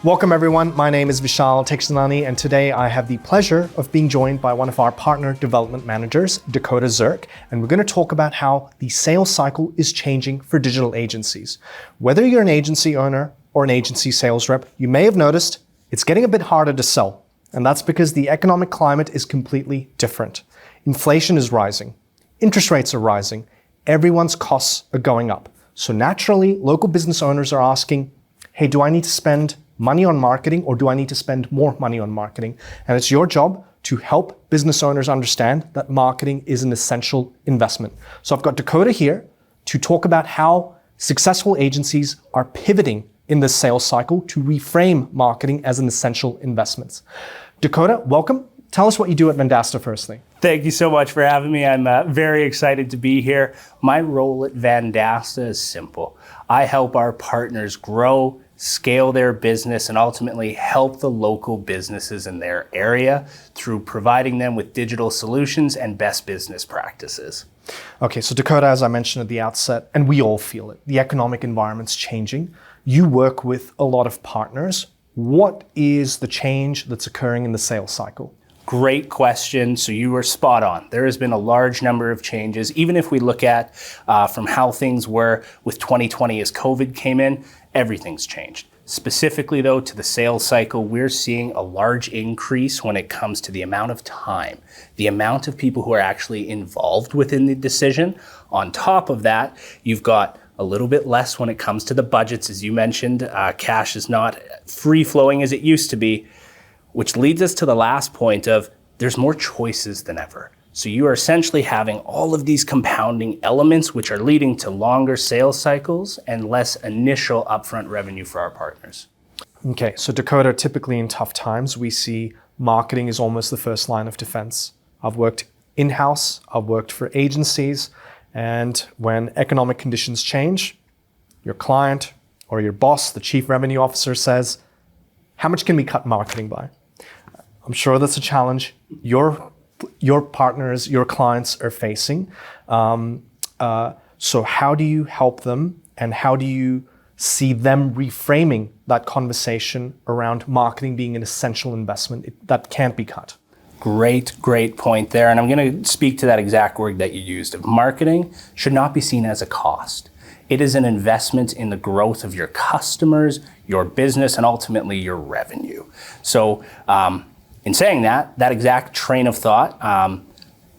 Welcome everyone, my name is Vishal Tekshanani, and today I have the pleasure of being joined by one of our partner development managers, Dakota Zirk, and we're going to talk about how the sales cycle is changing for digital agencies. Whether you're an agency owner or an agency sales rep, you may have noticed it's getting a bit harder to sell, and that's because the economic climate is completely different. Inflation is rising, interest rates are rising, everyone's costs are going up. So naturally, local business owners are asking, hey, do I need to spend money on marketing or do I need to spend more money on marketing? And it's your job to help business owners understand that marketing is an essential investment. So I've got Dakota here to talk about how successful agencies are pivoting in this sales cycle to reframe marketing as an essential investment. Dakota, welcome. Tell us what you do at Vendasta firstly. Thank you so much for having me. I'm very excited to be here. My role at Vendasta is simple. I help our partners grow, scale their business, and ultimately help the local businesses in their area through providing them with digital solutions and best business practices. Okay, so Dakota, as I mentioned at the outset, and we all feel it, the economic environment's changing. You work with a lot of partners. What is the change that's occurring in the sales cycle? Great question. So you were spot on. There has been a large number of changes. Even if we look at from how things were with 2020 as COVID came in, everything's changed. Specifically though, to the sales cycle, we're seeing a large increase when it comes to the amount of time, the amount of people who are actually involved within the decision. On top of that, you've got a little bit less when it comes to the budgets. As you mentioned, cash is not free flowing as it used to be, which leads us to the last point of there's more choices than ever. So you are essentially having all of these compounding elements which are leading to longer sales cycles and less initial upfront revenue for our partners. Okay, so Dakota, typically in tough times, we see marketing is almost the first line of defense. I've worked in-house, I've worked for agencies, and when economic conditions change, your client or your boss, the chief revenue officer says, how much can we cut marketing by? I'm sure that's a challenge your partners, your clients are facing. So how do you help them and how do you see them reframing that conversation around marketing being an essential investment that can't be cut? Great point there. And I'm going to speak to that exact word that you used. Marketing should not be seen as a cost. It is an investment in the growth of your customers, your business, and ultimately your revenue. So in saying that exact train of thought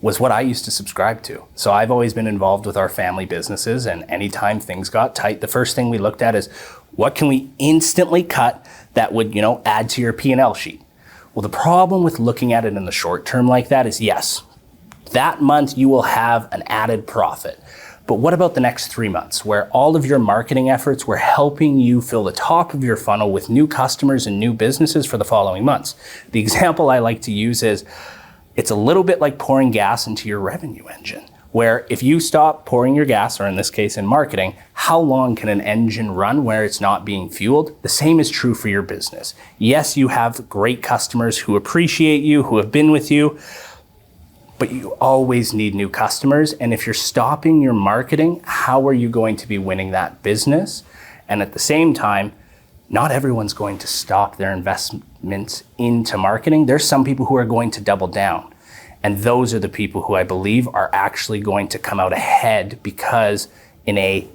was what I used to subscribe to. So I've always been involved with our family businesses, and anytime things got tight, the first thing we looked at is what can we instantly cut that would, add to your P&L sheet? Well, the problem with looking at it in the short term like that is yes, that month you will have an added profit. But what about the next 3 months where all of your marketing efforts were helping you fill the top of your funnel with new customers and new businesses for the following months? The example I like to use is it's a little bit like pouring gas into your revenue engine, where if you stop pouring your gas, or in this case in marketing, how long can an engine run where it's not being fueled? The same is true for your business. Yes, you have great customers who appreciate you, who have been with you, but you always need new customers. And if you're stopping your marketing, how are you going to be winning that business? And at the same time, not everyone's going to stop their investments into marketing. There's some people who are going to double down. And those are the people who I believe are actually going to come out ahead, because in a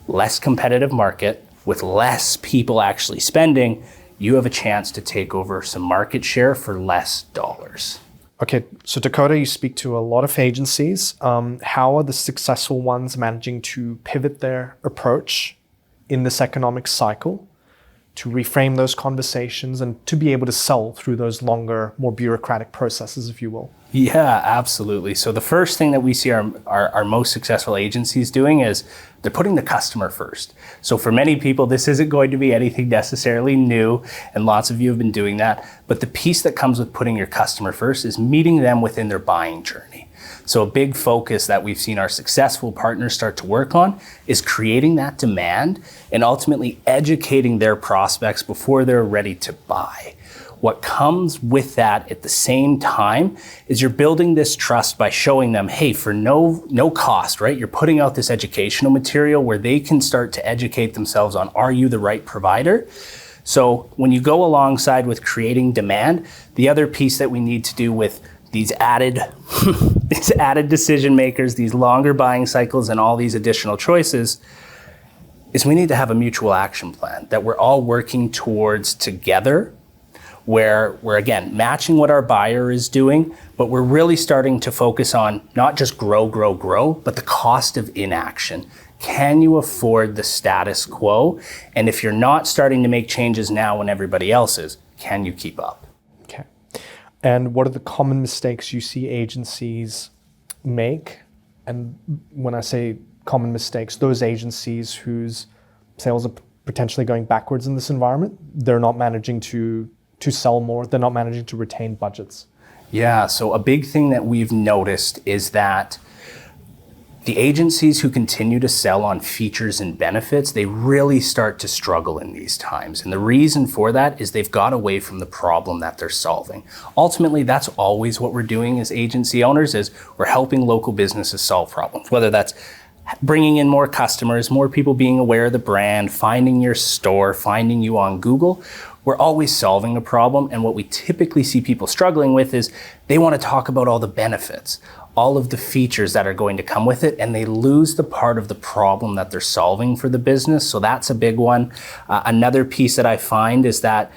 less competitive market with less people actually spending, you have a chance to take over some market share for less dollars. Okay, so Dakota, you speak to a lot of agencies. How are the successful ones managing to pivot their approach in this economic cycle to reframe those conversations and to be able to sell through those longer, more bureaucratic processes, if you will? Yeah, absolutely. So the first thing that we see our most successful agencies doing is they're putting the customer first. So for many people, this isn't going to be anything necessarily new, and lots of you have been doing that. But the piece that comes with putting your customer first is meeting them within their buying journey. So a big focus that we've seen our successful partners start to work on is creating that demand and ultimately educating their prospects before they're ready to buy. What comes with that at the same time is you're building this trust by showing them, hey, for no cost, right? You're putting out this educational material where they can start to educate themselves on, are you the right provider? So when you go alongside with creating demand, the other piece that we need to do with these added decision makers, these longer buying cycles and all these additional choices, is we need to have a mutual action plan that we're all working towards together, where we're, again, matching what our buyer is doing, but we're really starting to focus on not just grow, but the cost of inaction. Can you afford the status quo? And if you're not starting to make changes now when everybody else is, can you keep up? Okay. And what are the common mistakes you see agencies make? And when I say common mistakes, those agencies whose sales are potentially going backwards in this environment, they're not managing to sell more, they're not managing to retain budgets. Yeah, so a big thing that we've noticed is that the agencies who continue to sell on features and benefits, they really start to struggle in these times. And the reason for that is they've got away from the problem that they're solving. Ultimately, that's always what we're doing as agency owners, is we're helping local businesses solve problems, whether that's bringing in more customers, more people being aware of the brand, finding your store, finding you on Google. We're always solving a problem, and what we typically see people struggling with is they want to talk about all the benefits, all of the features that are going to come with it, and they lose the part of the problem that they're solving for the business. So that's a big one. Another piece that I find is that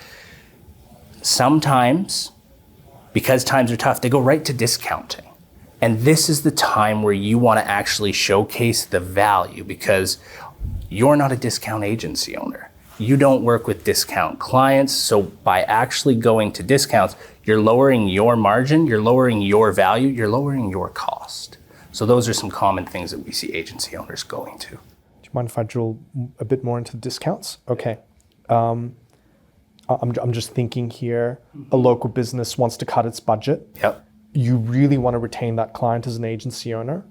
sometimes, because times are tough, they go right to discounting. And this is the time where you want to actually showcase the value, because you're not a discount agency owner. You don't work with discount clients. So by actually going to discounts, you're lowering your margin, you're lowering your value, you're lowering your cost. So those are some common things that we see agency owners going to. Do you mind if I drill a bit more into the discounts? Okay. I'm just thinking here, a local business wants to cut its budget. Yep. You really want to retain that client as an agency owner.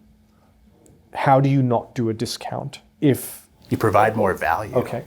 How do you not do a discount if... You provide more value. Okay.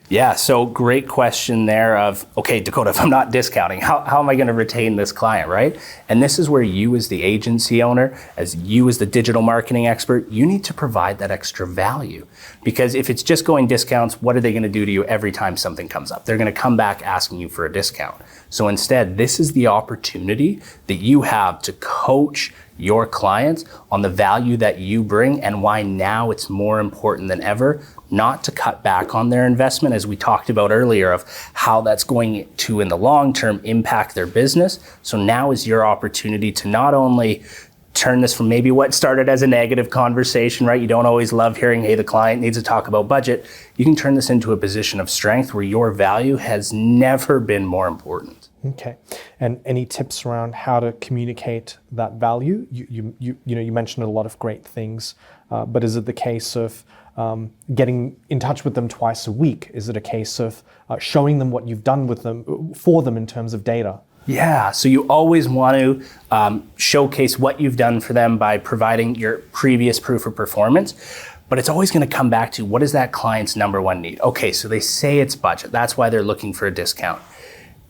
Yeah, so great question there of, okay, Dakota, if I'm not discounting, how am I going to retain this client, right? And this is where you as the agency owner, as you as the digital marketing expert, you need to provide that extra value. Because if it's just going discounts, what are they going to do to you every time something comes up? They're going to come back asking you for a discount. So instead, this is the opportunity that you have to coach your clients on the value that you bring and why now it's more important than ever not to cut back on their investment, as we talked about earlier, of how that's going to, in the long term, impact their business. So now is your opportunity to not only turn this from maybe what started as a negative conversation, right? You don't always love hearing, hey, the client needs to talk about budget. You can turn this into a position of strength where your value has never been more important. Okay. And any tips around how to communicate that value? You mentioned a lot of great things, but is it the case of getting in touch with them twice a week? Is it a case of showing them what you've done with them, for them in terms of data? Yeah, so you always want to showcase what you've done for them by providing your previous proof of performance. But it's always going to come back to, what is that client's number one need? Okay, so they say it's budget. That's why they're looking for a discount.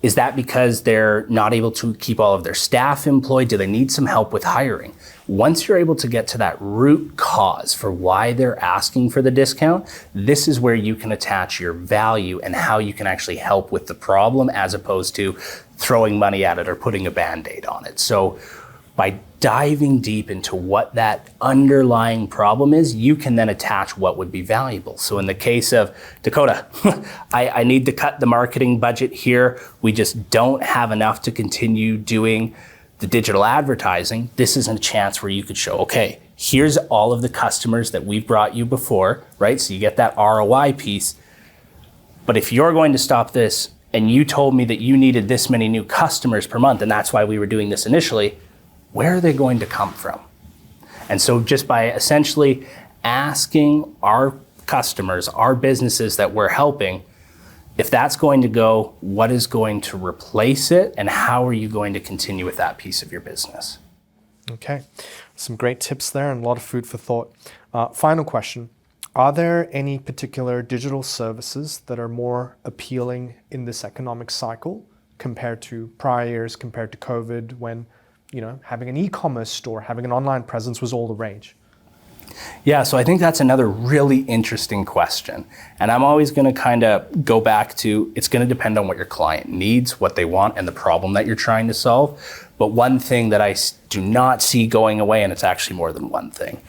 Is that because they're not able to keep all of their staff employed? Do they need some help with hiring? Once you're able to get to that root cause for why they're asking for the discount, this is where you can attach your value and how you can actually help with the problem, as opposed to throwing money at it or putting a Band-Aid on it. So by diving deep into what that underlying problem is, you can then attach what would be valuable. So in the case of Dakota, I need to cut the marketing budget here. We just don't have enough to continue doing the digital advertising. This is a chance where you could show, okay, here's all of the customers that we've brought you before, right? So you get that ROI piece. But if you're going to stop this and you told me that you needed this many new customers per month, and that's why we were doing this initially, where are they going to come from? And so just by essentially asking our customers, our businesses that we're helping, if that's going to go, what is going to replace it, and how are you going to continue with that piece of your business? Okay, some great tips there and a lot of food for thought. Final question. Are there any particular digital services that are more appealing in this economic cycle compared to prior years, compared to COVID, when having an e-commerce store, having an online presence was all the rage? Yeah, so I think that's another really interesting question. And I'm always going to kind of go back to, it's going to depend on what your client needs, what they want, and the problem that you're trying to solve. But one thing that I do not see going away, and it's actually more than one thing,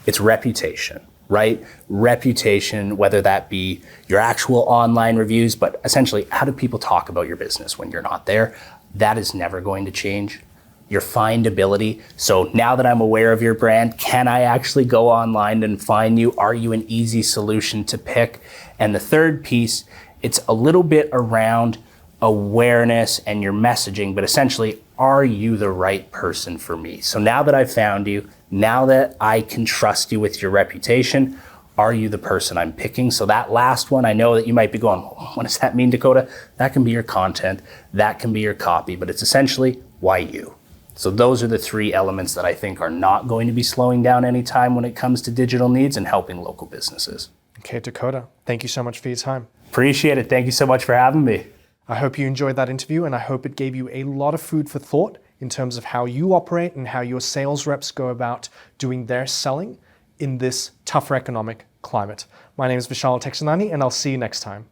it's reputation, right? Reputation, whether that be your actual online reviews, but essentially, how do people talk about your business when you're not there? That is never going to change. Your findability. So now that I'm aware of your brand, can I actually go online and find you? Are you an easy solution to pick? And the third piece, it's a little bit around awareness and your messaging, but essentially, are you the right person for me? So now that I've found you, now that I can trust you with your reputation, are you the person I'm picking? So that last one, I know that you might be going, what does that mean, Dakota? That can be your content, that can be your copy, but it's essentially, why you? So those are the three elements that I think are not going to be slowing down anytime when it comes to digital needs and helping local businesses. Okay, Dakota, thank you so much for your time. Appreciate it. Thank you so much for having me. I hope you enjoyed that interview, and I hope it gave you a lot of food for thought in terms of how you operate and how your sales reps go about doing their selling in this tougher economic climate. My name is Vishal Texanani, and I'll see you next time.